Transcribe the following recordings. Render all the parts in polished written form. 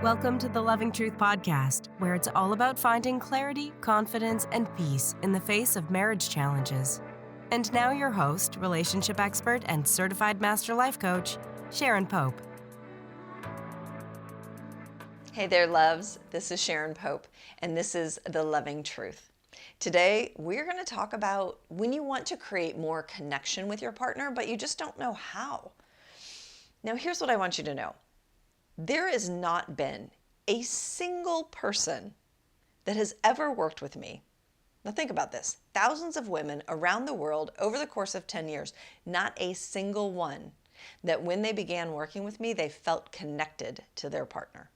Welcome to the Loving Truth Podcast, where it's all about finding clarity, confidence, and peace in the face of marriage challenges. And now your host, relationship expert, and certified master life coach, Sharon Pope. Hey there, loves. This is Sharon Pope, and this is The Loving Truth. Today, we're going to talk about when you want to create more connection with your partner, but you just don't know how. Now, here's what I want you to know. There has not been a single person that has ever worked with me. Now think about this. Thousands of women around the world over the course of 10 years, not a single one that when they began working with me, they felt connected to their partner.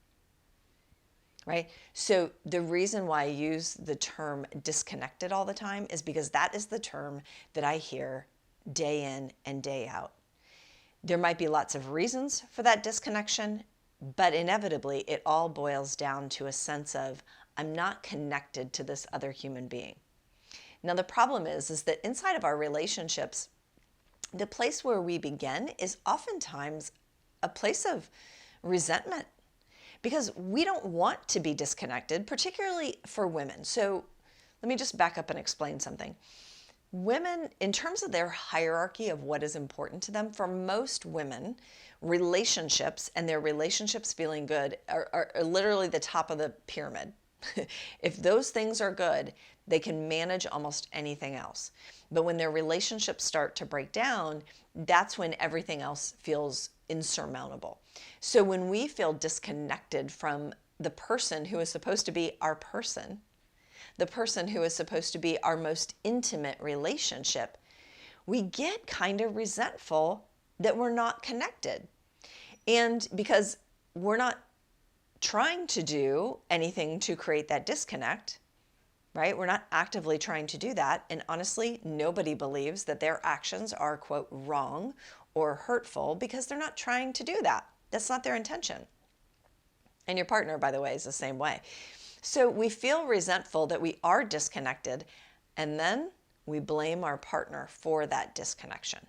Right? So the reason why I use the term disconnected all the time is because that is the term that I hear day in and day out. There might be lots of reasons for that disconnection, but inevitably it all boils down to a sense of I'm not connected to this other human being. Now the problem is that inside of our relationships, the place where we begin is oftentimes a place of resentment because we don't want to be disconnected, particularly for women. So let me just back up and explain something. Women, in terms of their hierarchy of what is important to them, for most women, relationships and their relationships feeling good are literally the top of the pyramid. If those things are good, they can manage almost anything else. But when their relationships start to break down, that's when everything else feels insurmountable. So when we feel disconnected from the person who is supposed to be our person, the person who is supposed to be our most intimate relationship, we get kind of resentful that we're not connected. And because we're not trying to do anything to create that disconnect, right? We're not actively trying to do that. And honestly, nobody believes that their actions are, quote, wrong or hurtful because they're not trying to do that. That's not their intention. And your partner, by the way, is the same way. So we feel resentful that we are disconnected, and then we blame our partner for that disconnection.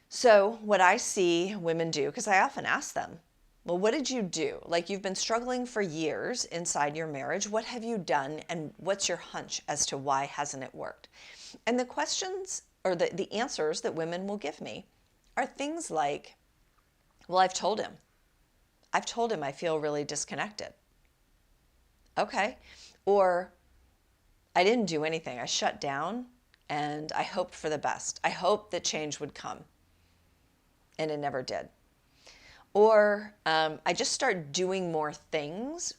So what I see women do, because I often ask them, well, what did you do? Like you've been struggling for years inside your marriage. What have you done? And what's your hunch as to why hasn't it worked? And the questions or the answers that women will give me are things like, well, I've told him I feel really disconnected. Okay. Or I didn't do anything. I shut down and I hoped for the best. I hoped that change would come. And it never did. Or I just start doing more things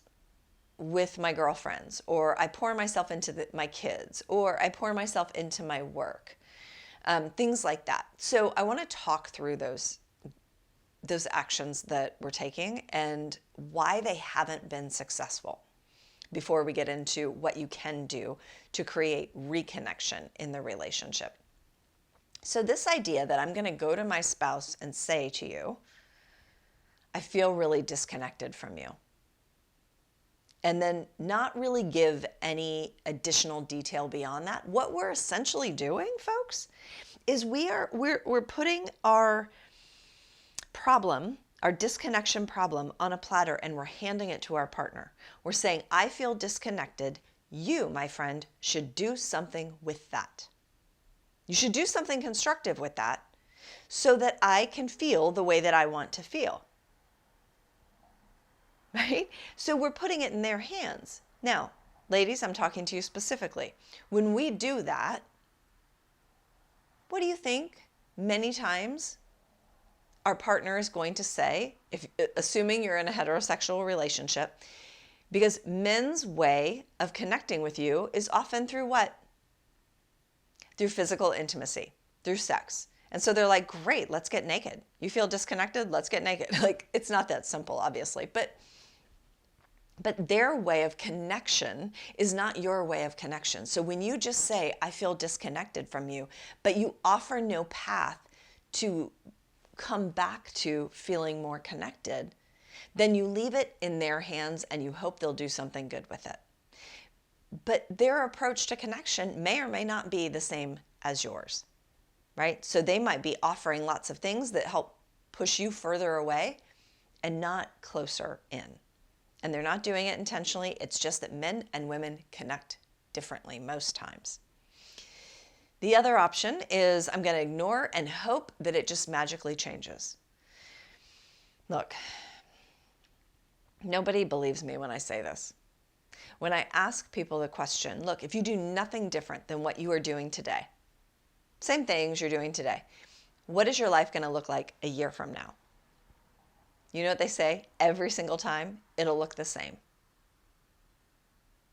with my girlfriends. Or I pour myself into my kids. Or I pour myself into my work. Things like that. So I want to talk through those actions that we're taking and why they haven't been successful, before we get into what you can do to create reconnection in the relationship. So this idea that I'm going to go to my spouse and say to you, I feel really disconnected from you, and then not really give any additional detail beyond that. What we're essentially doing, folks, is we're putting our problem, our disconnection problem, on a platter, and we're handing it to our partner. We're saying, I feel disconnected. You, my friend, should do something with that. You should do something constructive with that so that I can feel the way that I want to feel. Right? So we're putting it in their hands. Now, ladies, I'm talking to you specifically. When we do that, what do you think? Many times, our partner is going to say, assuming you're in a heterosexual relationship, because men's way of connecting with you is often through what? Through physical intimacy, through sex. And so they're like, great, let's get naked. You feel disconnected? Let's get naked. Like, it's not that simple, obviously, but their way of connection is not your way of connection. So when you just say, I feel disconnected from you, but you offer no path to come back to feeling more connected, then you leave it in their hands and you hope they'll do something good with it. But their approach to connection may or may not be the same as yours, right? So they might be offering lots of things that help push you further away, and not closer in. And they're not doing it intentionally. It's just that men and women connect differently most times. The other option is I'm going to ignore and hope that it just magically changes. Look, nobody believes me when I say this. When I ask people the question, look, if you do nothing different than what you are doing today, same things you're doing today, what is your life going to look like a year from now? You know what they say? Every single time, it'll look the same.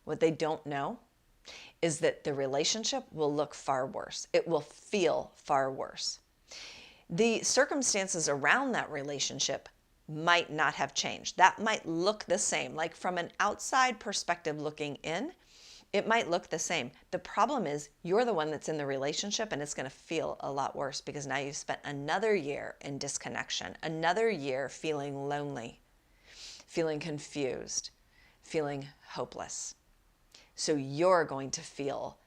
What they don't know is that the relationship will look far worse. It will feel far worse. The circumstances around that relationship might not have changed. That might look the same. Like from an outside perspective looking in, it might look the same. The problem is you're the one that's in the relationship, and it's going to feel a lot worse because now you've spent another year in disconnection, another year feeling lonely, feeling confused, feeling hopeless. So you're going to feel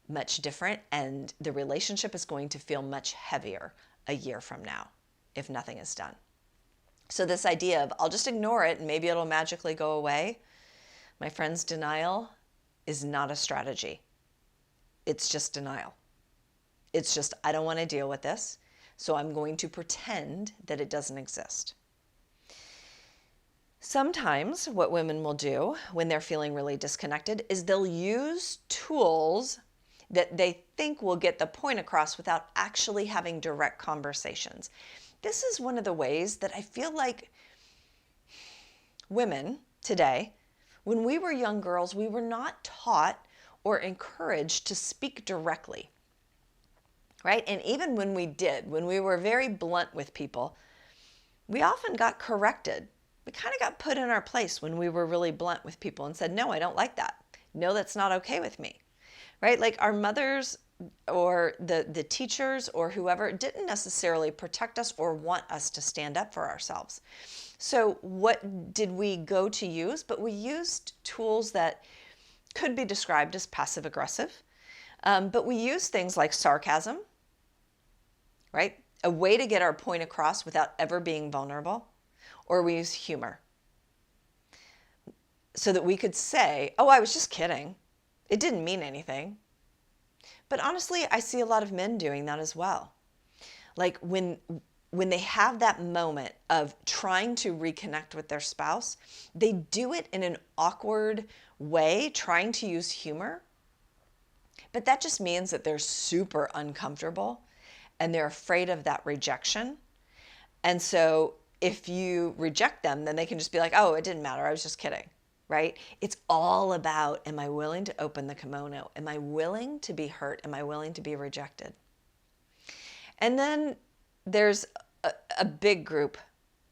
much different, and the relationship is going to feel much heavier a year from now if nothing is done. So this idea of I'll just ignore it and maybe it'll magically go away, my friends, denial is not a strategy. It's just denial. It's just, I don't want to deal with this, so I'm going to pretend that it doesn't exist. Sometimes what women will do when they're feeling really disconnected is they'll use tools that they think will get the point across without actually having direct conversations. This is one of the ways that I feel like women today, when we were young girls, we were not taught or encouraged to speak directly, right? And even when we did, when we were very blunt with people, we often got corrected. We kind of got put in our place when we were really blunt with people and said, no, I don't like that. No, that's not okay with me, right? Like our mothers or the teachers or whoever didn't necessarily protect us or want us to stand up for ourselves. So what did we go to use? But we used tools that could be described as passive aggressive. But we used things like sarcasm, right? A way to get our point across without ever being vulnerable. Or we use humor so that we could say, oh, I was just kidding. It didn't mean anything. But honestly, I see a lot of men doing that as well. Like when they have that moment of trying to reconnect with their spouse, they do it in an awkward way, trying to use humor. But that just means that they're super uncomfortable and they're afraid of that rejection. And so if you reject them, then they can just be like, oh, it didn't matter. I was just kidding, right? It's all about, am I willing to open the kimono? Am I willing to be hurt? Am I willing to be rejected? And then there's a big group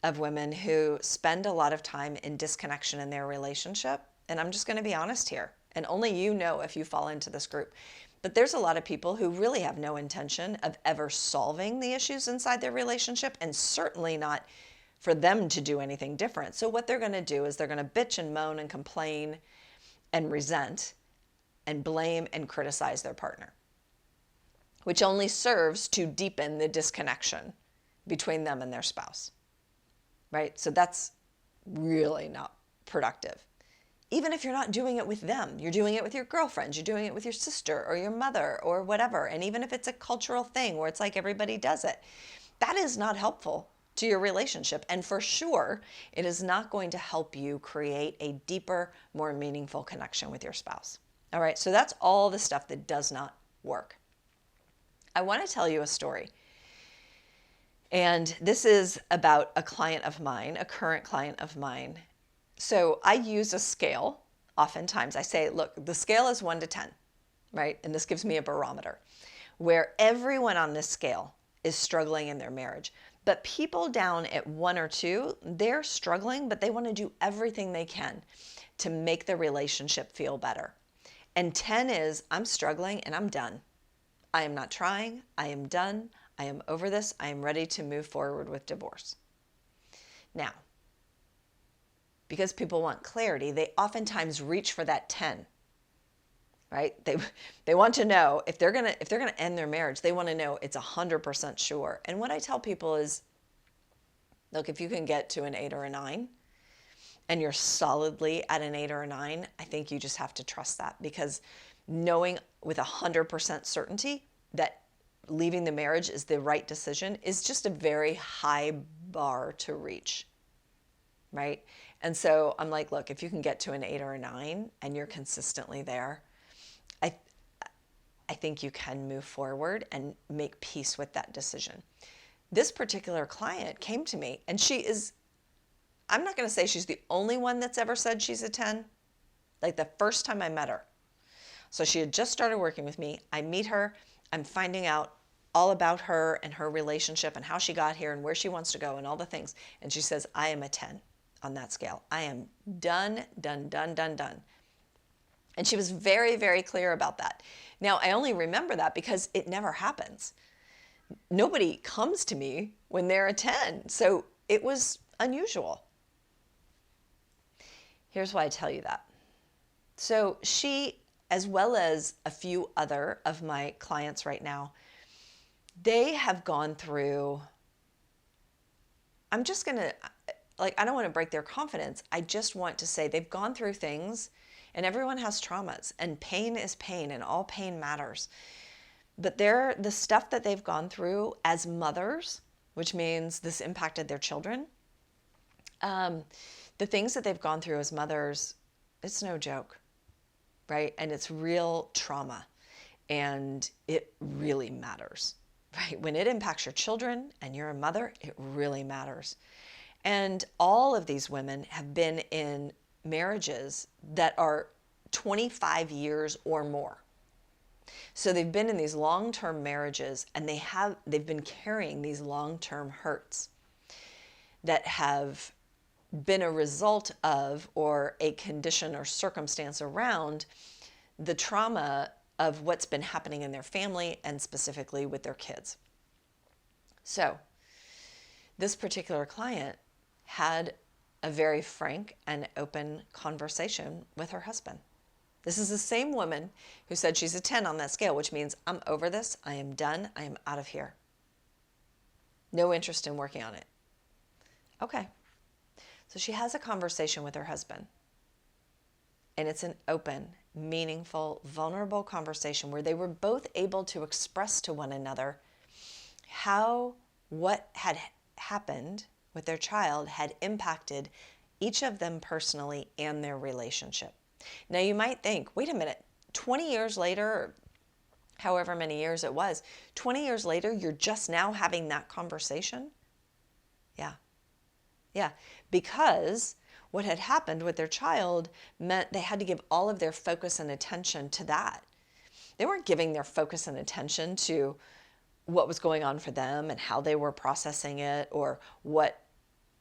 of women who spend a lot of time in disconnection in their relationship. And I'm just going to be honest here. And only you know if you fall into this group. But there's a lot of people who really have no intention of ever solving the issues inside their relationship, and certainly not for them to do anything different. So what they're going to do is they're going to bitch and moan and complain and resent and blame and criticize their partner, which only serves to deepen the disconnection between them and their spouse, right? So that's really not productive. Even if you're not doing it with them, you're doing it with your girlfriends, you're doing it with your sister or your mother or whatever. And even if it's a cultural thing where it's like everybody does it, that is not helpful to your relationship. And for sure, it is not going to help you create a deeper, more meaningful connection with your spouse. All right, so that's all the stuff that does not work. I want to tell you a story. And this is about a client of mine, a current client of mine. So I use a scale. Oftentimes I say, look, the scale is 1 to 10, right? And this gives me a barometer where everyone on this scale is struggling in their marriage. But people down at 1 or 2, they're struggling, but they want to do everything they can to make the relationship feel better. And 10 is, I'm struggling and I'm done. I am not trying. I am done. I am over this. I am ready to move forward with divorce. Now, because people want clarity, they oftentimes reach for that 10. Right? They want to know if they're gonna end their marriage, they want to know it's 100% sure. And what I tell people is, Look, if you can get to an 8 or a 9 and you're solidly at an 8 or a 9, I think you just have to trust that, because knowing with 100% certainty that leaving the marriage is the right decision is just a very high bar to reach, right? And so I'm like, look, if you can get to an 8 or a 9 and you're consistently there, I think you can move forward and make peace with that decision. This particular client came to me, and I'm not going to say she's the only one that's ever said she's a 10, like the first time I met her. So she had just started working with me. I meet her. I'm finding out all about her and her relationship and how she got here and where she wants to go and all the things. And she says, I am a 10 on that scale. I am done. And she was very, very clear about that. Now, I only remember that because it never happens. Nobody comes to me when they're a 10. So it was unusual. Here's why I tell you that. So she, as well as a few other of my clients right now, they have gone through, I don't want to break their confidence. I just want to say they've gone through things, and everyone has traumas, and pain is pain, and all pain matters. But the stuff that they've gone through as mothers, which means this impacted their children, the things that they've gone through as mothers, it's no joke, right? And it's real trauma, and it really matters, right? When it impacts your children and you're a mother, it really matters. And all of these women have been in marriages that are 25 years or more. So they've been in these long-term marriages, and they've been carrying these long-term hurts that have been a result of, or a condition or circumstance around, the trauma of what's been happening in their family and specifically with their kids. So this particular client had a very frank and open conversation with her husband. This is the same woman who said she's a 10 on that scale, which means I'm over this, I am done, I am out of here. No interest in working on it. Okay. So she has a conversation with her husband, and it's an open, meaningful, vulnerable conversation where they were both able to express to one another how what had happened with their child had impacted each of them personally and their relationship. Now you might think, wait a minute, 20 years later, or however many years it was, 20 years later, you're just now having that conversation? Yeah, because what had happened with their child meant they had to give all of their focus and attention to that. They weren't giving their focus and attention to what was going on for them and how they were processing it, or what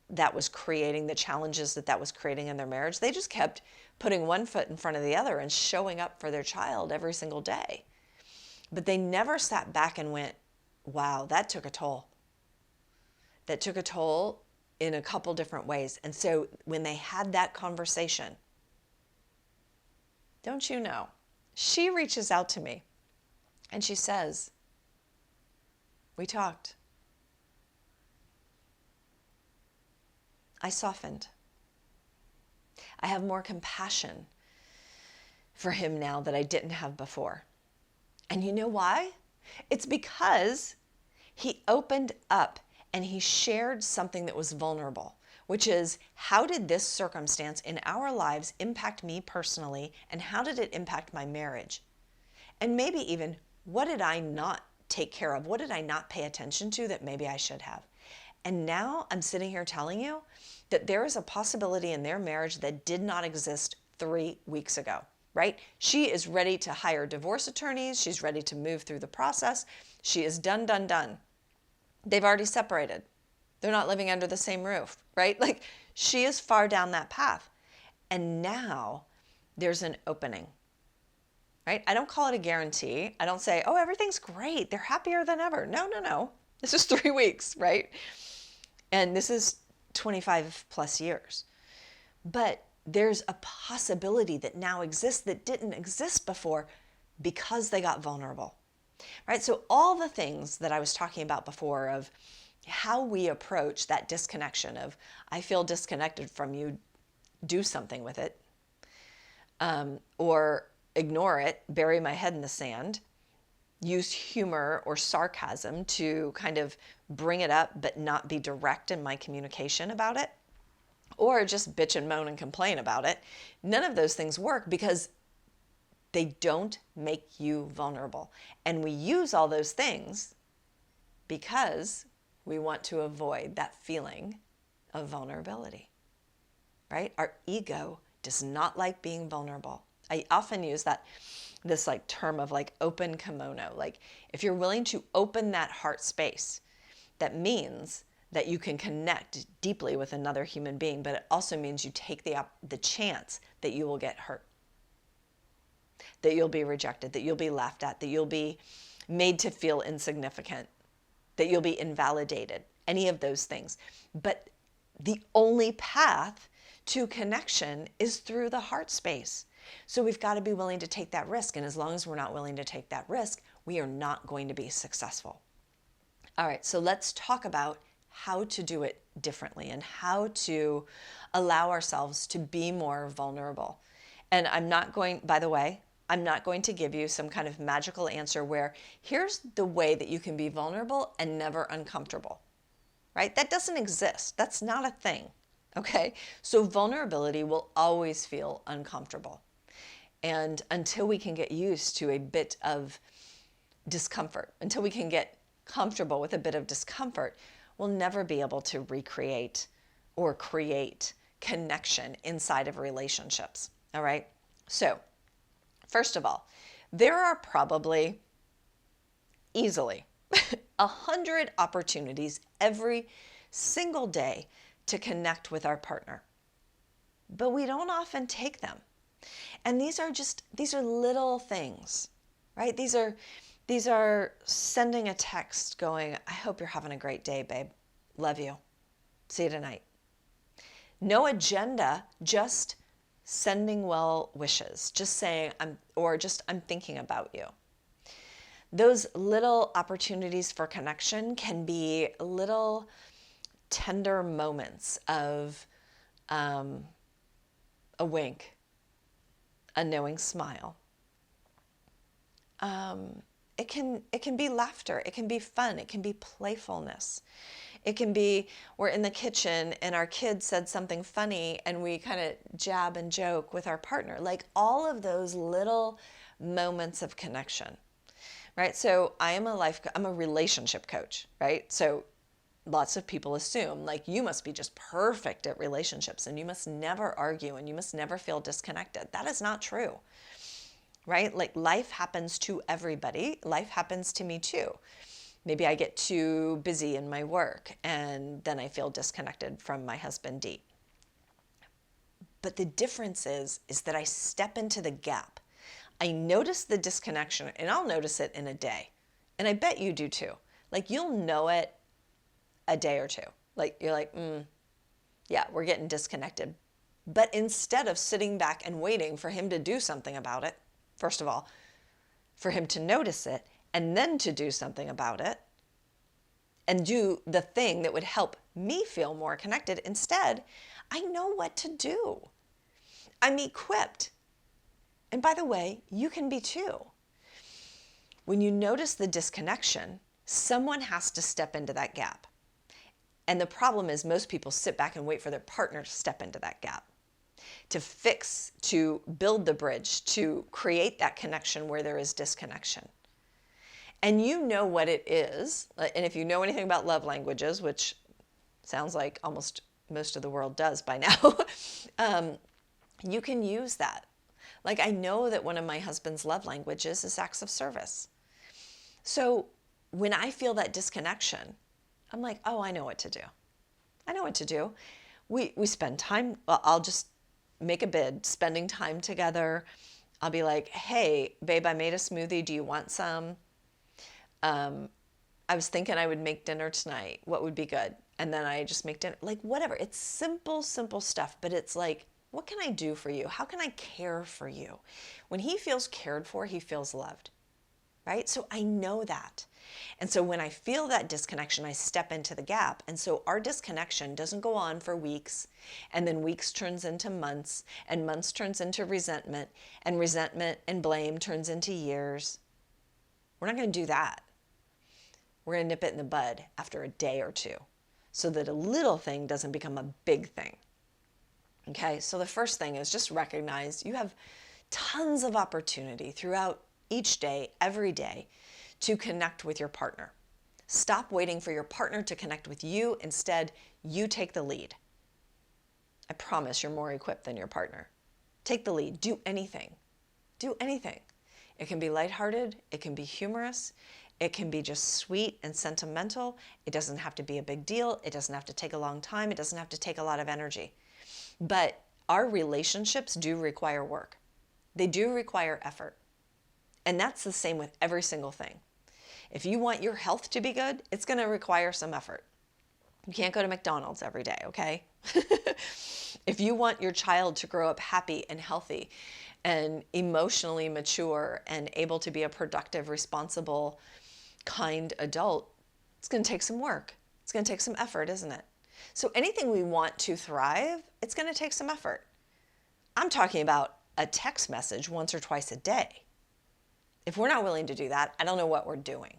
that was creating, the challenges that was creating in their marriage. They just kept putting one foot in front of the other and showing up for their child every single day. But they never sat back and went, wow, that took a toll. That took a toll in a couple different ways. And so when they had that conversation, don't you know, she reaches out to me and she says, we talked. I softened. I have more compassion for him now that I didn't have before. And you know why? It's because he opened up and he shared something that was vulnerable, which is, how did this circumstance in our lives impact me personally, and how did it impact my marriage? And maybe even, what did I not take care of? What did I not pay attention to that maybe I should have? And now I'm sitting here telling you that there is a possibility in their marriage that did not exist 3 weeks ago, right? She is ready to hire divorce attorneys. She's ready to move through the process. She is done. They've already separated. They're not living under the same roof, right? Like, she is far down that path. And now there's an opening, right? I don't call it a guarantee. I don't say, oh, everything's great. They're happier than ever. No. This is 3 weeks, right? And this is 25 plus years. But there's a possibility that now exists that didn't exist before because they got vulnerable, right? So all the things that I was talking about before of how we approach that disconnection of, I feel disconnected from you, do something with it, or ignore it, bury my head in the sand, use humor or sarcasm to kind of bring it up but not be direct in my communication about it, or just bitch and moan and complain about it. None of those things work because they don't make you vulnerable. And we use all those things because we want to avoid that feeling of vulnerability, right? Our ego does not like being vulnerable. I often use this like term of like open kimono. Like if you're willing to open that heart space, that means that you can connect deeply with another human being, but it also means you take the chance that you will get hurt, that you'll be rejected, that you'll be laughed at, that you'll be made to feel insignificant, that you'll be invalidated, any of those things. But the only path to connection is through the heart space. So we've got to be willing to take that risk. And as long as we're not willing to take that risk, we are not going to be successful. All right, so let's talk about how to do it differently and how to allow ourselves to be more vulnerable. And by the way, I'm not going to give you some kind of magical answer where here's the way that you can be vulnerable and never uncomfortable, right? That doesn't exist. That's not a thing, okay? So vulnerability will always feel uncomfortable. And until we can get used to a bit of discomfort, until we can get comfortable with a bit of discomfort, we'll never be able to recreate or create connection inside of relationships, all right? So, first of all, there are probably easily 100 opportunities every single day to connect with our partner, but we don't often take them. And these are little things, right? These are sending a text going, I hope you're having a great day, babe. Love you. See you tonight. No agenda, just sending well wishes, just saying I'm thinking about you. Those little opportunities for connection can be little tender moments of a wink, a knowing smile. It can be laughter. It can be fun. It can be playfulness. It can be we're in the kitchen and our kid said something funny and we kind of jab and joke with our partner. Like all of those little moments of connection, right? So I'm a relationship coach, right? So lots of people assume like you must be just perfect at relationships and you must never argue and you must never feel disconnected. That is not true, right? Like life happens to everybody. Life happens to me too. Maybe I get too busy in my work and then I feel disconnected from my husband, D. But the difference is that I step into the gap. I notice the disconnection and I'll notice it in a day. And I bet you do too. Like you'll know it a day or two. Like you're like, yeah, we're getting disconnected. But instead of sitting back and waiting for him to do something about it, first of all, for him to notice it and then to do something about it and do the thing that would help me feel more connected, instead, I know what to do. I'm equipped. And by the way, you can be too. When you notice the disconnection, someone has to step into that gap. And the problem is most people sit back and wait for their partner to step into that gap, to fix, to build the bridge, to create that connection where there is disconnection. And you know what it is. And if you know anything about love languages, which sounds like almost most of the world does by now, you can use that. Like I know that one of my husband's love languages is acts of service. So when I feel that disconnection, I'm like, oh, I know what to do. I know what to do. We spend time, well, I'll just make a bid, spending time together. I'll be like, hey, babe, I made a smoothie. Do you want some? I was thinking I would make dinner tonight. What would be good? And then I just make dinner. Like whatever. It's simple stuff. But it's like, what can I do for you? How can I care for you? When he feels cared for, he feels loved, right? So I know that. And so when I feel that disconnection, I step into the gap. And so our disconnection doesn't go on for weeks, and then weeks turns into months, and months turns into resentment and blame turns into years. We're not going to do that. We're going to nip it in the bud after a day or two so that a little thing doesn't become a big thing. Okay, so the first thing is just recognize you have tons of opportunity throughout each day, every day, to connect with your partner. Stop waiting for your partner to connect with you. Instead, you take the lead. I promise you're more equipped than your partner. Take the lead. Do anything. Do anything. It can be lighthearted. It can be humorous. It can be just sweet and sentimental. It doesn't have to be a big deal. It doesn't have to take a long time. It doesn't have to take a lot of energy. But our relationships do require work. They do require effort. And that's the same with every single thing. If you want your health to be good, it's going to require some effort. You can't go to McDonald's every day, okay? If you want your child to grow up happy and healthy and emotionally mature and able to be a productive, responsible, kind adult, it's going to take some work. It's going to take some effort, isn't it? So anything we want to thrive, it's going to take some effort. I'm talking about a text message once or twice a day. If we're not willing to do that, I don't know what we're doing.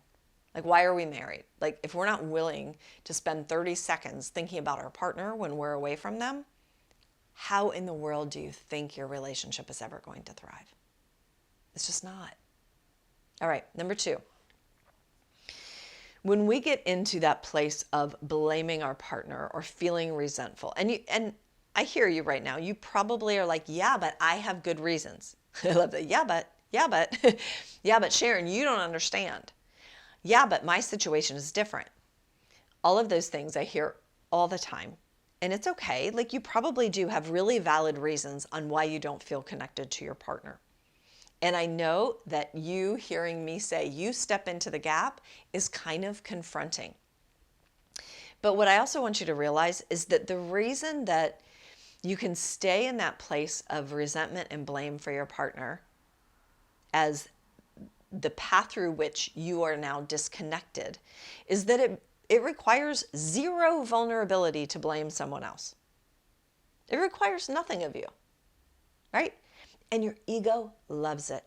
Like, why are we married? Like, if we're not willing to spend 30 seconds thinking about our partner when we're away from them, how in the world do you think your relationship is ever going to thrive? It's just not. All right, number 2. When we get into that place of blaming our partner or feeling resentful, and I hear you right now, you probably are like, yeah, but I have good reasons. I love that. Yeah, but yeah, but Sharon, you don't understand. Yeah, but my situation is different. All of those things I hear all the time. And it's okay. Like, you probably do have really valid reasons on why you don't feel connected to your partner. And I know that you hearing me say you step into the gap is kind of confronting. But what I also want you to realize is that the reason that you can stay in that place of resentment and blame for your partner as the path through which you are now disconnected is that it requires zero vulnerability to blame someone else. It requires nothing of you, right? And your ego loves it.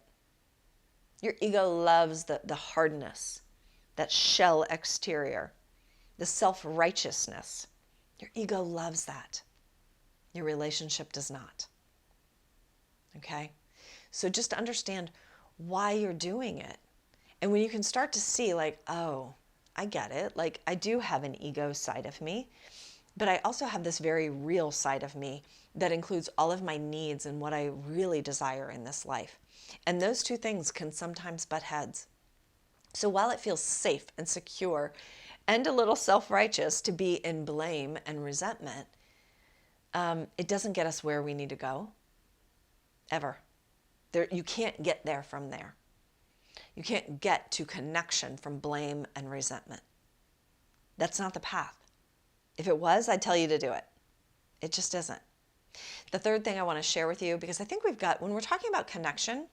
Your ego loves the hardness, that shell exterior, the self-righteousness. Your ego loves that. Your relationship does not. Okay? So just understand why you're doing it. And when you can start to see, like, oh, I get it. Like, I do have an ego side of me, but I also have this very real side of me that includes all of my needs and what I really desire in this life. And those two things can sometimes butt heads. So while it feels safe and secure and a little self-righteous to be in blame and resentment, it doesn't get us where we need to go, ever. You can't get there from there. You can't get to connection from blame and resentment. That's not the path. If it was, I'd tell you to do it. It just isn't. The third thing I want to share with you, because I think when we're talking about connection,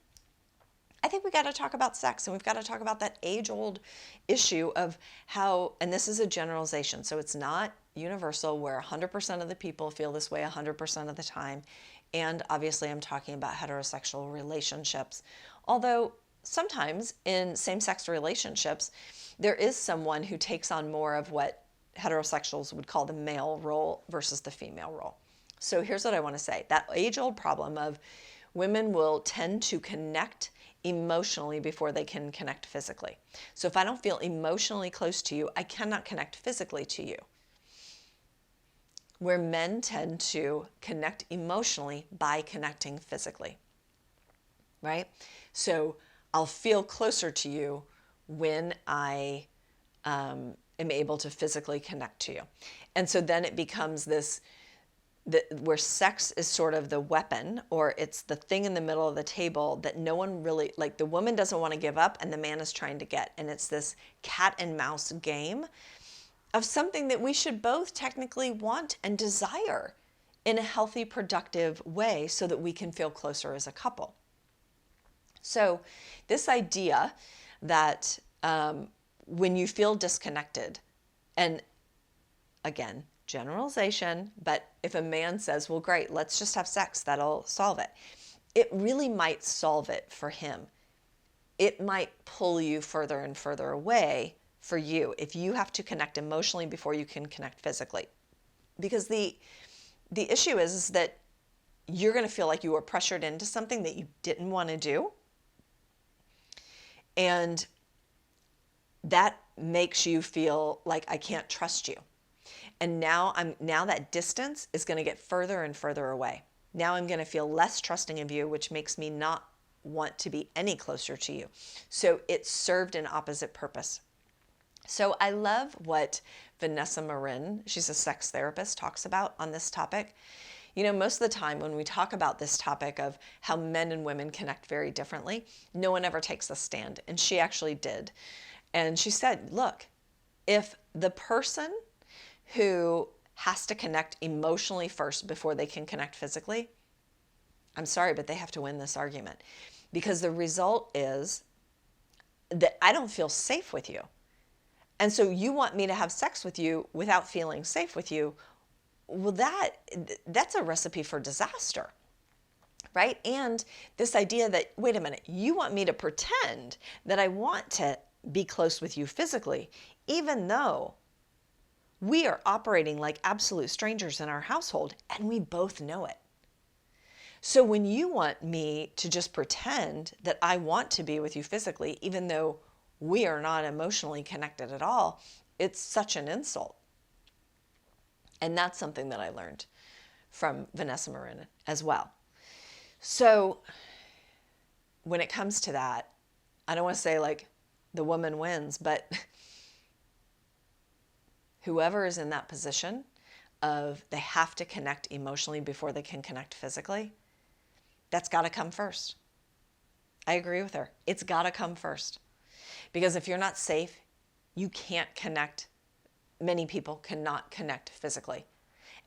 I think we got to talk about sex, and we've got to talk about that age-old issue of how, and this is a generalization, so it's not universal where 100% of the people feel this way 100% of the time. And obviously I'm talking about heterosexual relationships. Although sometimes in same-sex relationships, there is someone who takes on more of what heterosexuals would call the male role versus the female role. So here's what I want to say. That age-old problem of women will tend to connect emotionally before they can connect physically. So if I don't feel emotionally close to you, I cannot connect physically to you. Where men tend to connect emotionally by connecting physically, right? So I'll feel closer to you when I am able to physically connect to you. And so then it becomes this, where sex is sort of the weapon, or it's the thing in the middle of the table that no one really, like the woman doesn't want to give up and the man is trying to get. And it's this cat and mouse game of something that we should both technically want and desire in a healthy, productive way so that we can feel closer as a couple. So this idea that when you feel disconnected, and again, generalization, but if a man says, well, great, let's just have sex, that'll solve it. It really might solve it for him. It might pull you further and further away for you if you have to connect emotionally before you can connect physically. Because the issue is that you're going to feel like you were pressured into something that you didn't want to do. And that makes you feel like I can't trust you. And now that distance is going to get further and further away. Now I'm going to feel less trusting of you, which makes me not want to be any closer to you. So it served an opposite purpose. So I love what Vanessa Marin, she's a sex therapist, talks about on this topic. You know, most of the time when we talk about this topic of how men and women connect very differently, no one ever takes a stand. And she actually did. And she said, look, if the person who has to connect emotionally first before they can connect physically, I'm sorry, but they have to win this argument. Because the result is that I don't feel safe with you. And so you want me to have sex with you without feeling safe with you. Well, that's a recipe for disaster, right? And this idea that, wait a minute, you want me to pretend that I want to be close with you physically, even though we are operating like absolute strangers in our household and we both know it. So when you want me to just pretend that I want to be with you physically, even though we are not emotionally connected at all, it's such an insult. And that's something that I learned from Vanessa Marin as well. So when it comes to that, I don't want to say like the woman wins, but whoever is in that position of they have to connect emotionally before they can connect physically, that's got to come first. I agree with her. It's got to come first. Because if you're not safe, you can't connect. Many people cannot connect physically.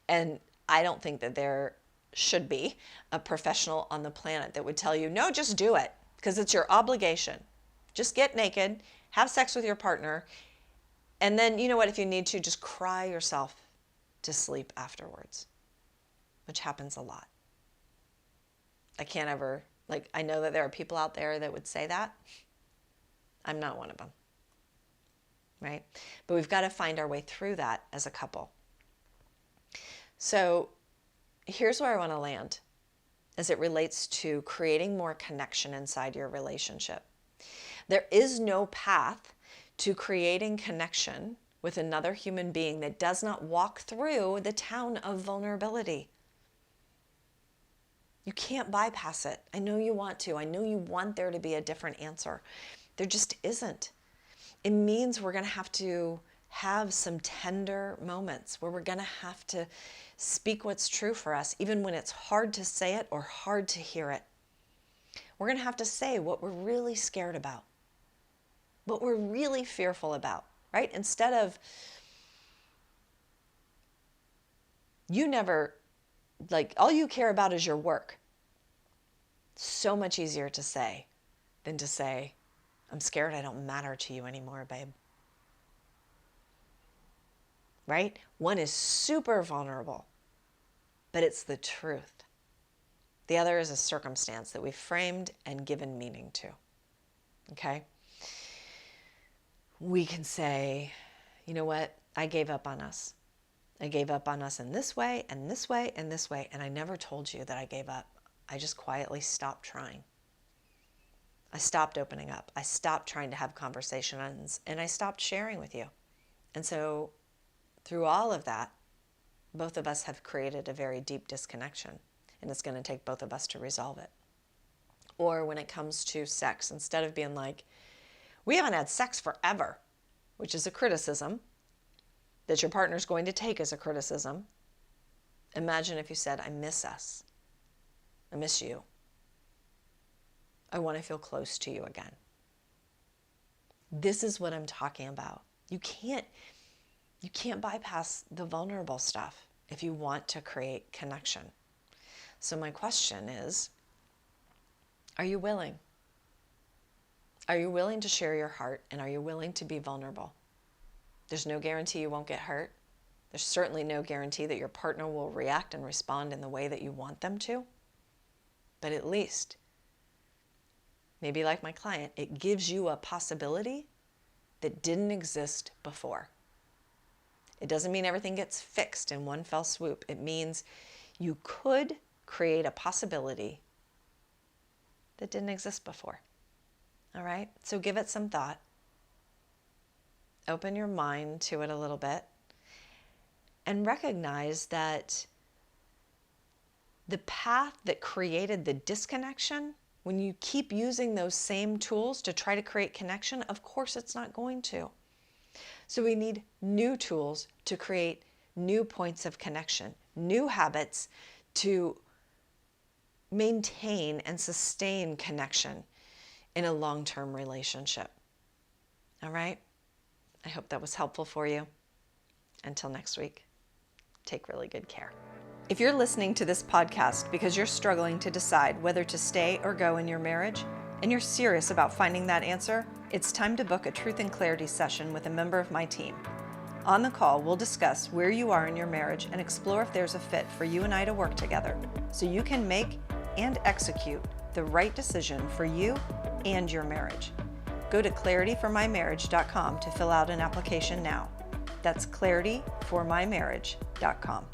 And I don't think that there should be a professional on the planet that would tell you, no, just do it, because it's your obligation. Just get naked, have sex with your partner, and then, you know what, if you need to, just cry yourself to sleep afterwards, which happens a lot. I can't ever, I know that there are people out there that would say that. I'm not one of them, right? But we've got to find our way through that as a couple. So here's where I want to land as it relates to creating more connection inside your relationship. There is no path to creating connection with another human being that does not walk through the town of vulnerability. You can't bypass it. I know you want to. I know you want there to be a different answer. There just isn't. It means we're going to have some tender moments where we're going to have to speak what's true for us, even when it's hard to say it or hard to hear it. We're going to have to say what we're really scared about, what we're really fearful about, right? Instead of, you never, all you care about is your work. So much easier to say than to say, I'm scared I don't matter to you anymore, babe. Right? One is super vulnerable, but it's the truth. The other is a circumstance that we've framed and given meaning to. Okay? We can say, you know what? I gave up on us. I gave up on us in this way, and this way, and this way, and I never told you that I gave up. I just quietly stopped trying. I stopped opening up. I stopped trying to have conversations, and I stopped sharing with you. And so through all of that, both of us have created a very deep disconnection, and it's going to take both of us to resolve it. Or when it comes to sex, instead of being like, we haven't had sex forever, which is a criticism that your partner's going to take as a criticism, imagine if you said, I miss us. I miss you. I want to feel close to you again. This is what I'm talking about. You can't bypass the vulnerable stuff if you want to create connection. So my question is, are you willing? Are you willing to share your heart, and are you willing to be vulnerable? There's no guarantee you won't get hurt. There's certainly no guarantee that your partner will react and respond in the way that you want them to. But at least, maybe like my client, it gives you a possibility that didn't exist before. It doesn't mean everything gets fixed in one fell swoop. It means you could create a possibility that didn't exist before. All right? So give it some thought. Open your mind to it a little bit. And recognize that the path that created the disconnection, when you keep using those same tools to try to create connection, of course it's not going to. So we need new tools to create new points of connection, new habits to maintain and sustain connection in a long-term relationship. All right? I hope that was helpful for you. Until next week, take really good care. If you're listening to this podcast because you're struggling to decide whether to stay or go in your marriage, and you're serious about finding that answer, it's time to book a Truth and Clarity session with a member of my team. On the call, we'll discuss where you are in your marriage and explore if there's a fit for you and I to work together so you can make and execute the right decision for you and your marriage. Go to clarityformymarriage.com to fill out an application now. That's clarityformymarriage.com.